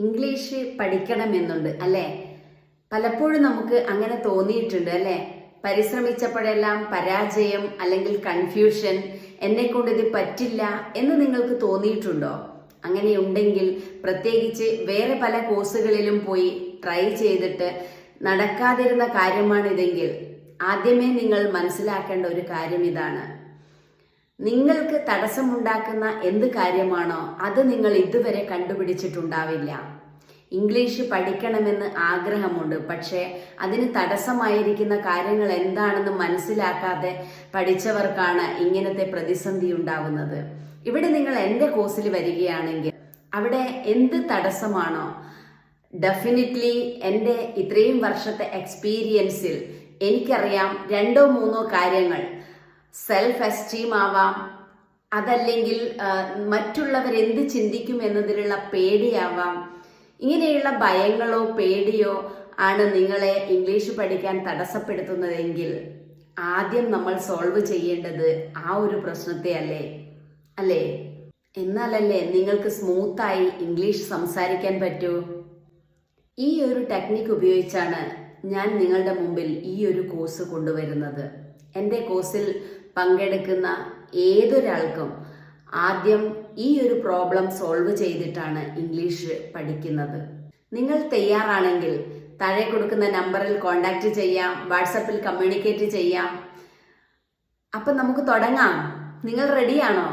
English പഠിക്കണമെന്നുണ്ട് അല്ലേ? പലപ്പോഴും നമുക്ക് അങ്ങനെ തോന്നിയിട്ടുണ്ട് അല്ലേ? പരിശ്രമിച്ചപ്പോഴെല്ലാം പരാജയം അല്ലെങ്കിൽ കൺഫ്യൂഷൻ, എന്നെ കൊണ്ട് ഇത് പറ്റില്ല എന്ന് നിങ്ങൾക്ക് തോന്നിയിട്ടുണ്ടോ? അങ്ങനെയുണ്ടെങ്കിൽ പ്രത്യേകിച്ച് വേറെ പല കോഴ്സുകളിലും പോയി ട്രൈ ചെയ്തിട്ട് നടക്കാതിരുന്ന കാര്യമാണിതെങ്കിൽ ആദ്യമേ നിങ്ങൾ മനസ്സിലാക്കേണ്ട ഒരു കാര്യം ഇതാണ്: നിങ്ങൾക്ക് തടസ്സമുണ്ടാക്കുന്ന എന്ത് കാര്യമാണോ അത് നിങ്ങൾ ഇതുവരെ കണ്ടുപിടിച്ചിട്ടുണ്ടാവില്ല. ഇംഗ്ലീഷ് പഠിക്കണമെന്ന് ആഗ്രഹമുണ്ട്, പക്ഷേ അതിന് തടസ്സമായിരിക്കുന്ന കാര്യങ്ങൾ എന്താണെന്ന് മനസ്സിലാക്കാതെ പഠിച്ചവർക്കാണ് ഇങ്ങനത്തെ പ്രതിസന്ധി ഉണ്ടാവുന്നത്. ഇവിടെ നിങ്ങൾ എൻ്റെ കോഴ്സിൽ വരികയാണെങ്കിൽ അവിടെ എന്ത് തടസ്സമാണോ, ഡെഫിനറ്റ്ലി എൻ്റെ ഇത്രയും വർഷത്തെ എക്സ്പീരിയൻസിൽ എനിക്കറിയാം രണ്ടോ മൂന്നോ കാര്യങ്ങൾ. സെൽഫ് എസ്റ്റീം ആവാം, അതല്ലെങ്കിൽ മറ്റുള്ളവരെന്ത് ചിന്തിക്കും എന്നതിലുള്ള പേടിയാവാം. ഇങ്ങനെയുള്ള ഭയങ്ങളോ പേടിയോ ആണ് നിങ്ങളെ ഇംഗ്ലീഷ് പഠിക്കാൻ തടസ്സപ്പെടുത്തുന്നതെങ്കിൽ ആദ്യം നമ്മൾ സോൾവ് ചെയ്യേണ്ടത് ആ ഒരു പ്രശ്നത്തെ അല്ലേ? എന്നാലല്ലേ നിങ്ങൾക്ക് സ്മൂത്തായി ഇംഗ്ലീഷ് സംസാരിക്കാൻ പറ്റൂ. ഈ ഒരു ടെക്നിക്ക് ഉപയോഗിച്ചാണ് ഞാൻ നിങ്ങളുടെ മുമ്പിൽ ഈ ഒരു കോഴ്സ് കൊണ്ടുവരുന്നത്. എൻ്റെ കോഴ്സിൽ പങ്കെടുക്കുന്ന ഏതൊരാൾക്കും ആദ്യം ഈ ഒരു പ്രോബ്ലം സോൾവ് ചെയ്തിട്ടാണ് ഇംഗ്ലീഷ് പഠിക്കുന്നത്. നിങ്ങൾ തയ്യാറാണെങ്കിൽ താഴെ കൊടുക്കുന്ന നമ്പറിൽ കോൺടാക്റ്റ് ചെയ്യാം, വാട്സപ്പിൽ കമ്മ്യൂണിക്കേറ്റ് ചെയ്യാം. അപ്പം നമുക്ക് തുടങ്ങാം. നിങ്ങൾ റെഡിയാണോ?